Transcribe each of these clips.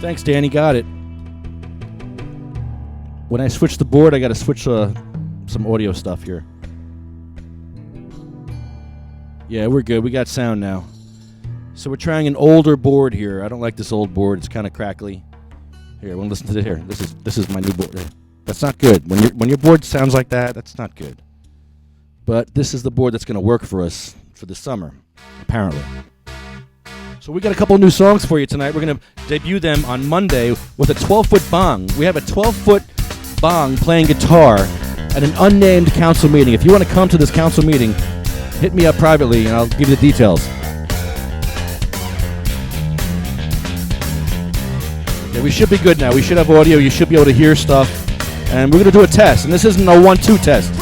Thanks, Danny. Got it. When I switch the board, I got to switch some audio stuff here. Yeah, we're good. We got sound now. So we're trying an older board here. I don't like this old board. It's kind of crackly. Here, we'll listen to it here. This is my new board. That's not good. When your board sounds like that, that's not good. But this is the board that's going to work for us for the summer, apparently. So we got a couple new songs for you tonight. We're going to debut them on Monday with a 12-foot bong. We have a 12-foot bong playing guitar at an unnamed council meeting. If you want to come to this council meeting, hit me up privately and I'll give you the details. Yeah, we should be good now. We should have audio. You should be able to hear stuff. And we're going to do a test. And this isn't a 1-2 test.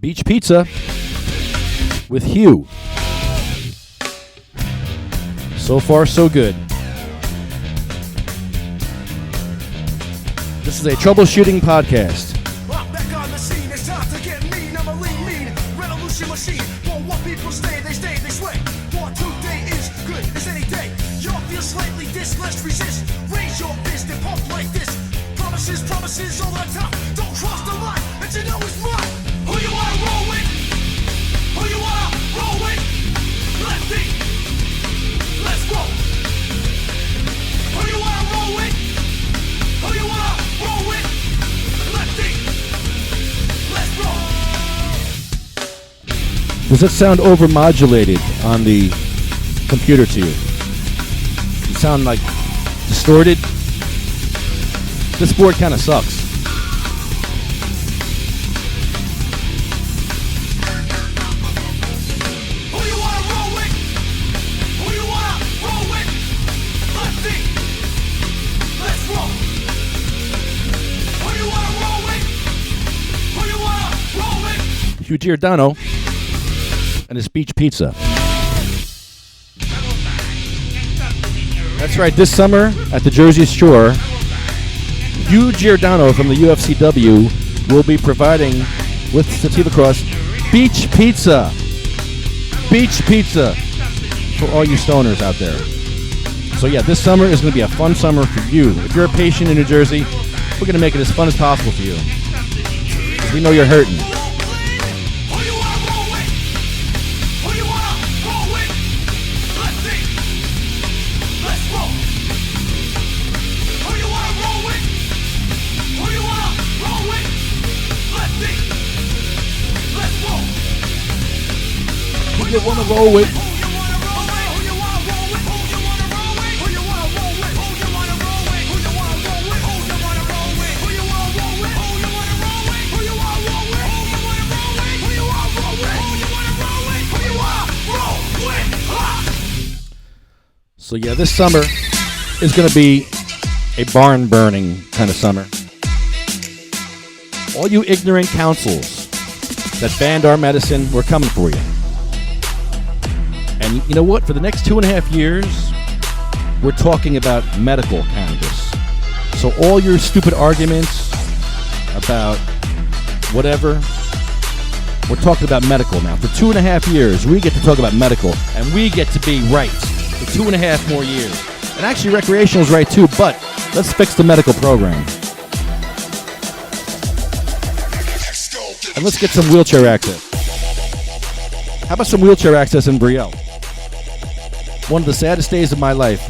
Beach Pizza with Hugh. So far, so good. This is a troubleshooting podcast. Back on the scene, it's time to get mean. I'm a lean revolution machine. For what people stay, they sway. For today is good as any day. Y'all feel slightly this, let's resist. Raise your fist and pump like this. Promises all the time. Don't cross the line that you know is mine. Who you wanna roll with? Who you wanna roll with? Let's see. Let's roll. Who you wanna roll with? Who you wanna roll with? Let's see. Let's roll. Does it sound overmodulated on the computer to you? Does it sound like distorted? This board kind of sucks. Hugh Giordano and his Beach Pizza. That's right, this summer at the Jersey Shore, Hugh Giordano from the UFCW will be providing with Sativa Cross Beach Pizza. Beach Pizza for all you stoners out there. So yeah, this summer is going to be a fun summer for you. If you're a patient in New Jersey, we're going to make it as fun as possible for you. We know you're hurting. You wanna roll with? So yeah, this summer is gonna be a barn burning kind of summer. All you ignorant councils that banned our medicine, we're coming for you. And you know what? For the next 2.5 years, we're talking about medical cannabis. So all your stupid arguments about whatever, we're talking about medical now. For 2.5 years, we get to talk about medical, and we get to be right for 2.5 more years. And actually, recreational is right too, but let's fix the medical program. And let's get some wheelchair access. How about some wheelchair access in Brielle? One of the saddest days of my life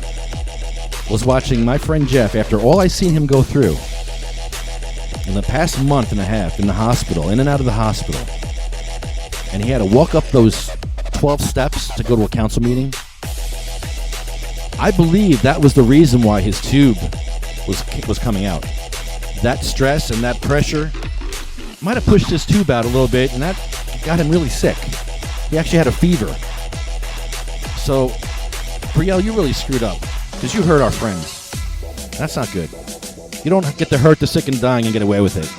was watching my friend Jeff, after all I seen him go through in the past month and a half in the hospital, in and out of the hospital, and he had to walk up those 12 steps to go to a council meeting. I believe that was the reason why his tube was coming out. That stress and that pressure might have pushed his tube out a little bit, and that got him really sick. He actually had a fever. So, Brielle, you really screwed up because you hurt our friends. That's not good. You don't get to hurt the sick and dying and get away with it.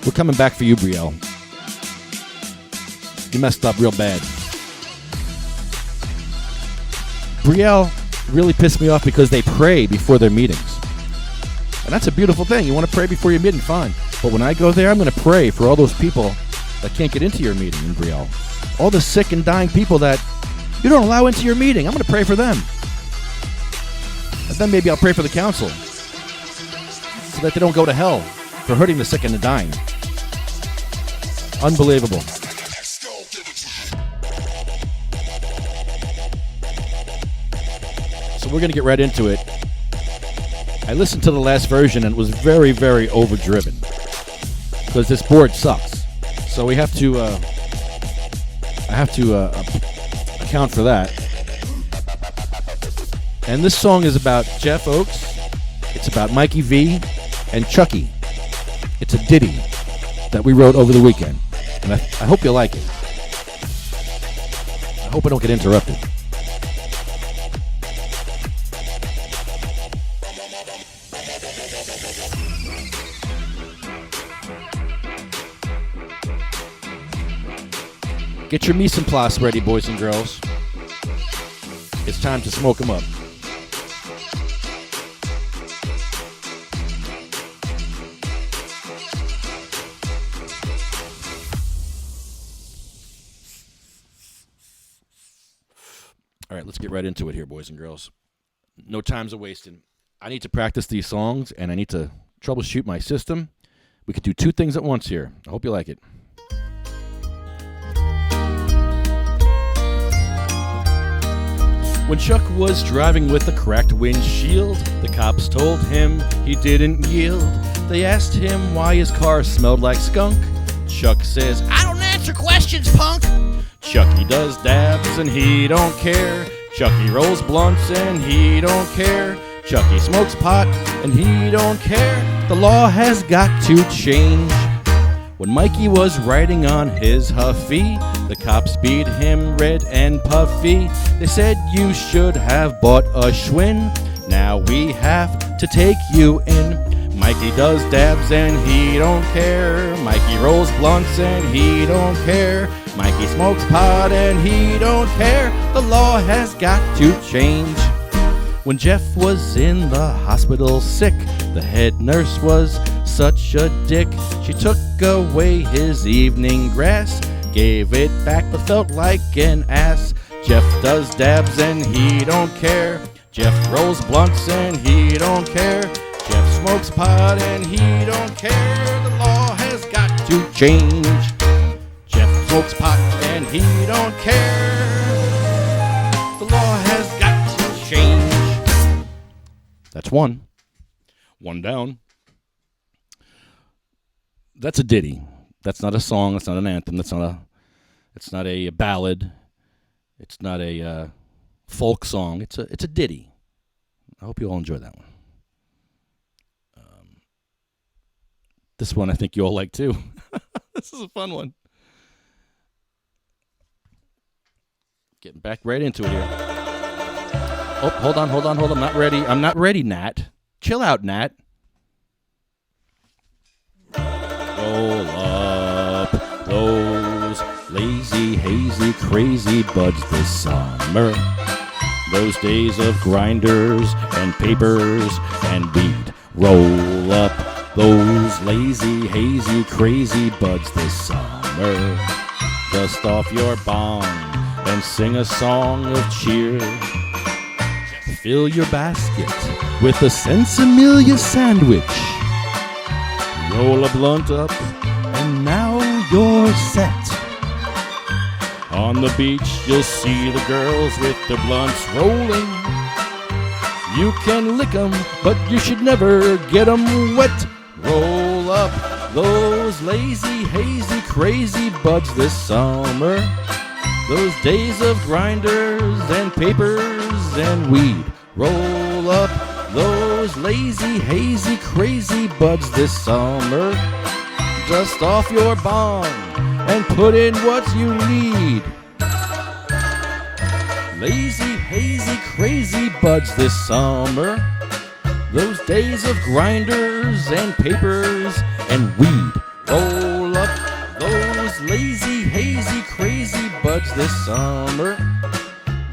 We're coming back for you, Brielle. You messed up real bad. Brielle really pissed me off because they pray before their meetings. And that's a beautiful thing. You want to pray before your meeting, fine. But when I go there, I'm going to pray for all those people that can't get into your meeting in Brielle. All the sick and dying people that you don't allow into your meeting. I'm going to pray for them. And then maybe I'll pray for the council so that they don't go to hell for hurting the sick and the dying. Unbelievable. So we're going to get right into it. I listened to the last version and it was very, very overdriven because this board sucks. So we have to, I have to account for that. And this song is about Jeff Oakes. It's about Mikey V and Chucky. It's a ditty that we wrote over the weekend. And I hope you like it. I hope I don't get interrupted. Get your mise en place ready, boys and girls. It's time to smoke them up. All right, let's get right into it here, boys and girls. No time's a wasting. I need to practice these songs, and I need to troubleshoot my system. We could do two things at once here. I hope you like it. When Chuck was driving with a cracked windshield, the cops told him he didn't yield. They asked him why his car smelled like skunk. Chuck says, "I don't answer questions, punk." Chucky does dabs and he don't care. Chucky rolls blunts and he don't care. Chucky smokes pot and he don't care. The law has got to change. When Mikey was riding on his Huffy, the cops beat him red and puffy. They said you should have bought a Schwinn. Now we have to take you in. Mikey does dabs and he don't care. Mikey rolls blunts and he don't care. Mikey smokes pot and he don't care. The law has got to change. When Jeff was in the hospital sick, the head nurse was such a dick. She took away his evening grass, gave it back but felt like an ass. Jeff does dabs and he don't care. Jeff rolls blunts and he don't care. Jeff smokes pot and he don't care. The law has got to change. Jeff smokes pot and he don't care. The law has got to change. That's one. One down. That's a ditty. That's not a song. That's not an anthem. It's not a ballad. It's not a folk song. It's a ditty. I hope you all enjoy that one. This one I think you all like too. This is a fun one. Getting back right into it here. Oh, hold on. I'm not ready, Nat. Chill out, Nat. Roll up those lazy, hazy, crazy buds this summer. Those days of grinders and papers and weed. Roll up those lazy, hazy, crazy buds this summer. Dust off your bong and sing a song of cheer. Fill your basket with a Sensimilia sandwich. Roll a blunt up, and now you're set. On the beach, you'll see the girls with their blunts rolling. You can lick 'em, but you should never get 'em wet. Roll up those lazy, hazy, crazy buds this summer. Those days of grinders and papers and weed. Roll up those lazy, hazy, crazy buds this summer. Dust off your bong and put in what you need. Lazy, hazy, crazy buds this summer. Those days of grinders and papers and weed. Roll up those lazy, hazy, crazy buds this summer.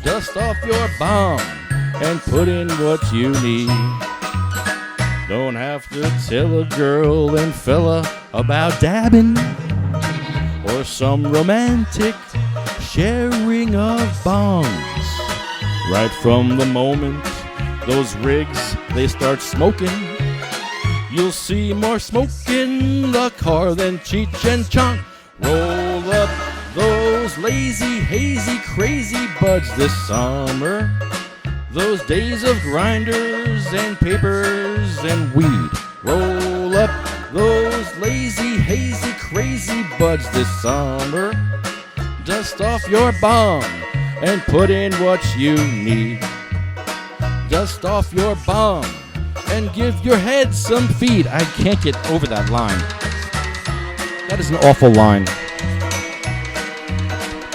Dust off your bomb and put in what you need. Don't have to tell a girl and fella about dabbing or some romantic sharing of bongs. Right from the moment those rigs, they start smoking, you'll see more smoke in the car than Cheech and Chong. Roll up those lazy, hazy, crazy buds this summer. Those days of grinders and papers and weed. Roll up those lazy, hazy, crazy buds this summer. Dust off your bomb and put in what you need. Dust off your bomb and give your head some feed. I can't get over that line. That is an awful line.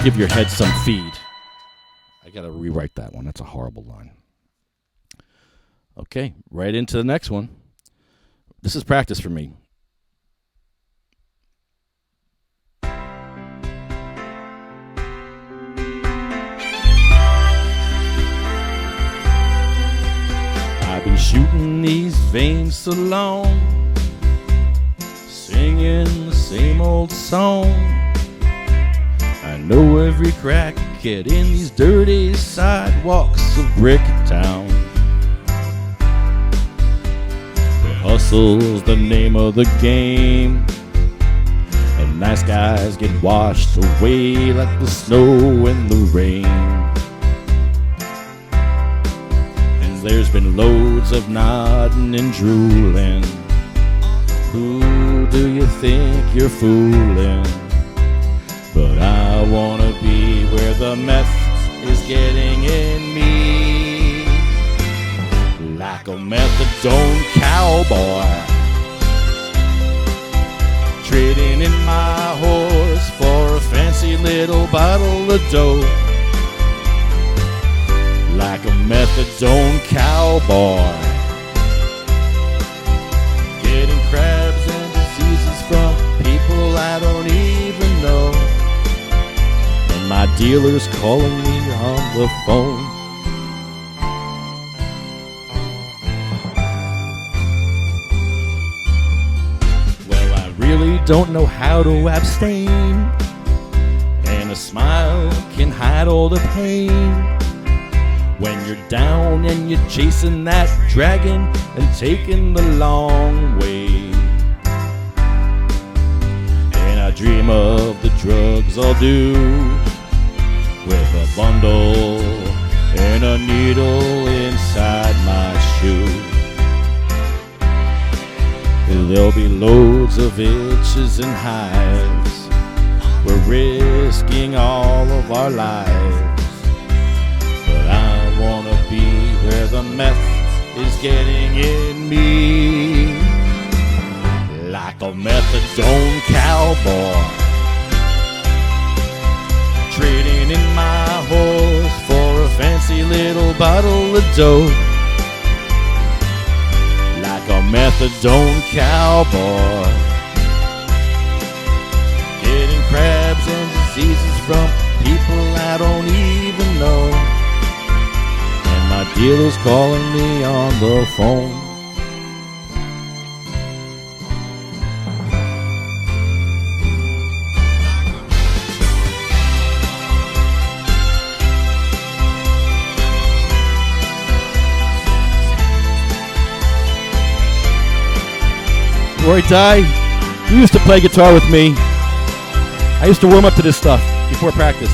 Give your head some feed. I gotta rewrite that one. That's a horrible line. Okay, right into the next one. This is practice for me. I've been shooting these veins so long, singing the same old song. I know every crack kid in these dirty sidewalks of Brick Town. Hustle's the name of the game, and nice guys get washed away like the snow and the rain. And there's been loads of nodding and drooling. Who do you think you're fooling? But I wanna be where the meth is getting in me. Like a methadone cowboy, trading in my horse for a fancy little bottle of dope. Like a methadone cowboy, getting crabs and diseases from people I don't even know. And my dealer's calling me on the phone. Really don't know how to abstain, and a smile can hide all the pain. When you're down and you're chasing that dragon and taking the long way. And I dream of the drugs I'll do with a bundle and a needle inside my shoe. There'll be loads of itches and hives. We're risking all of our lives. But I wanna be where the meth is getting in me. Like a methadone cowboy, trading in my horse for a fancy little bottle of dope. Like a methadone cowboy, getting crabs and diseases from people I don't even know. And my dealer's calling me on the phone. Roy Ty, you used to play guitar with me. I used to warm up to this stuff before practice.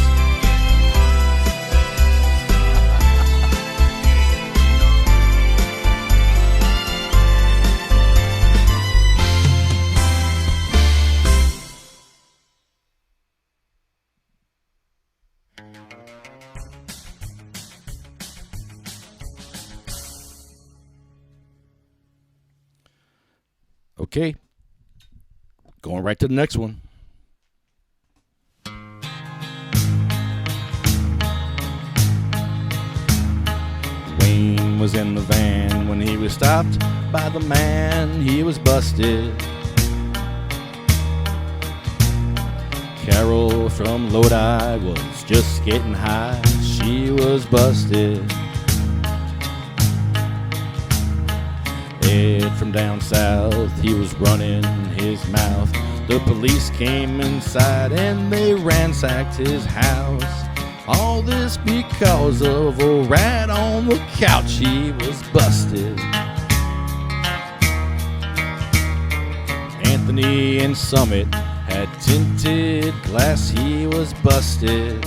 Okay, going right to the next one. Wayne man was in the van when he was stopped by the man. He was busted. Carol from Lodi was just getting high. She was busted. Ed from down south, he was running his mouth. The police came inside and they ransacked his house. All this because of a rat on the couch. He was busted. Anthony in Summit had tinted glass. He was busted.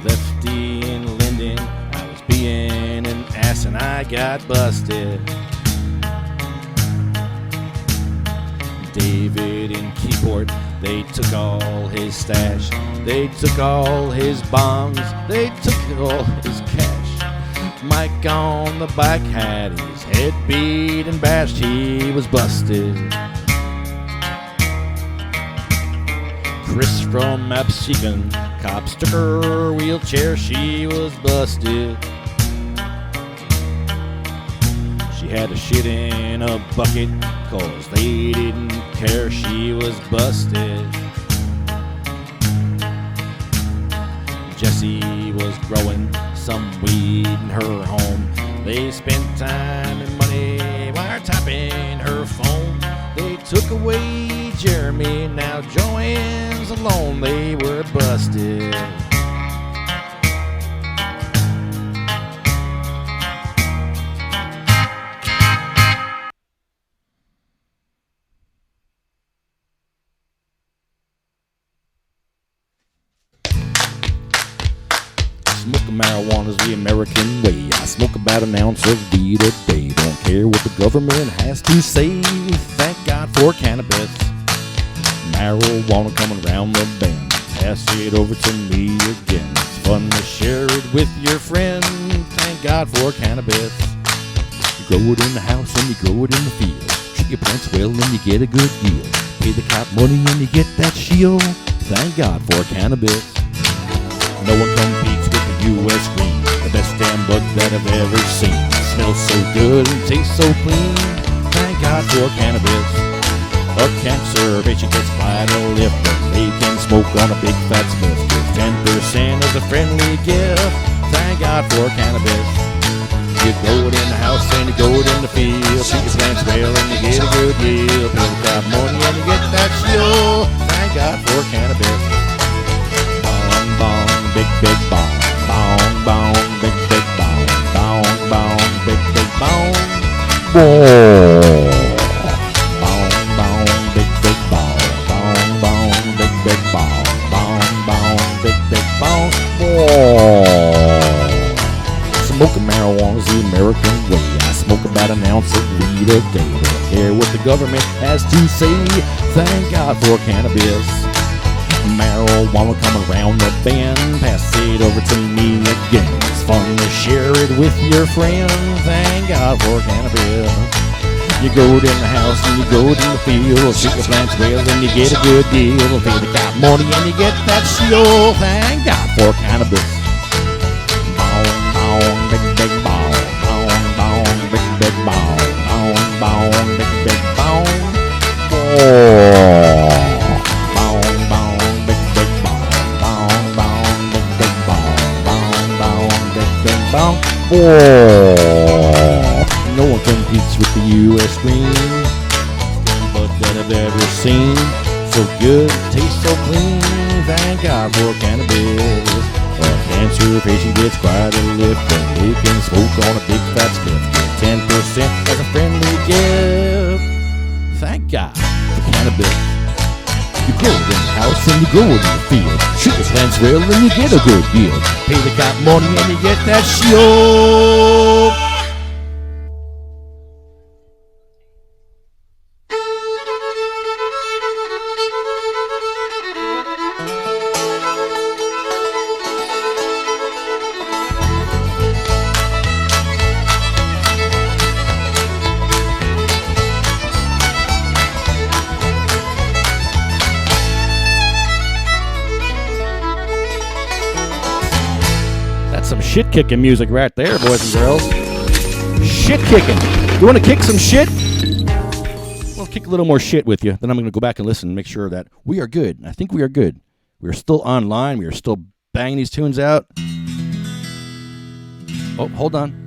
Lefty in Linden, I was being an ass and I got busted. David in Keyport, they took all his stash. They took all his bonds. They took all his cash. Mike on the bike had his head beat and bashed. He was busted. Chris from Absecon, cops took her wheelchair. She was busted. She had a shit in a bucket cause they didn't care. She was busted. Jessie was growing some weed in her home. They spent time and money wiretapping her phone. They took away Jeremy, now Joanne's alone. They were busted. Smoking marijuana's the American way. I smoke about an ounce of weed a day. Don't care what the government has to say. Thank God for cannabis. Marijuana coming around the bend. Pass it over to me again. It's fun to share it with your friend. Thank God for cannabis. You grow it in the house and you grow it in the field. Treat your plants well and you get a good yield. Pay the cop money and you get that shield. Thank God for cannabis. No one competes with the U.S. green, the best damn bud that I've ever seen. It smells so good and tastes so clean. Thank God for cannabis. A cancer patient gets quite a lift when they can smoke on a big fat spliff. Give 10% as a friendly gift. Thank God for cannabis. You grow it in the house and you grow it in the field. Treat your plants well and you get a good yield. Pay the cop money and you get that shield. Thank God for cannabis. Bong, bong. Big, big bong, bong, bong, big, big bong, bong, bong, big, big bong, bong, bong, bong, big, big bong, bong, bong, big, big bong, bong, bong, big, big bong, bong. Smoking marijuana's the American way. I smoke about an ounce of weed a day. Don't care what the government has to say. Thank God for cannabis. Marijuana come around the bend. Pass it over to me again. It's fun to share it with your friends. Thank God for cannabis. You grow it in the house and you grow it in the field. Shoot your plants well and you get a good deal. Pay the cop money and you get that shield. Thank God for cannabis. Bong, bong, big, big bong. Bong, bong, big, big bong. Bong, bong, big, big bong. Oh. No one competes with the U.S. green, but that I've ever seen. So good, tastes so clean. Thank God for cannabis. A cancer patient gets quite a lift when they can smoke on a big fat spliff. Get 10% as a friendly gift. Thank God for cannabis. You grow it in the house and you grow it in the field. Shoot your plants well and you get a good yield. Pay the cop money and you get that shield. shit-kicking music right there, boys and girls. Shit-kicking. You want to kick some shit? Well, kick a little more shit with you. Then I'm going to go back and listen and make sure that we are good. I think we are good. We are still online. We are still banging these tunes out. Oh, hold on.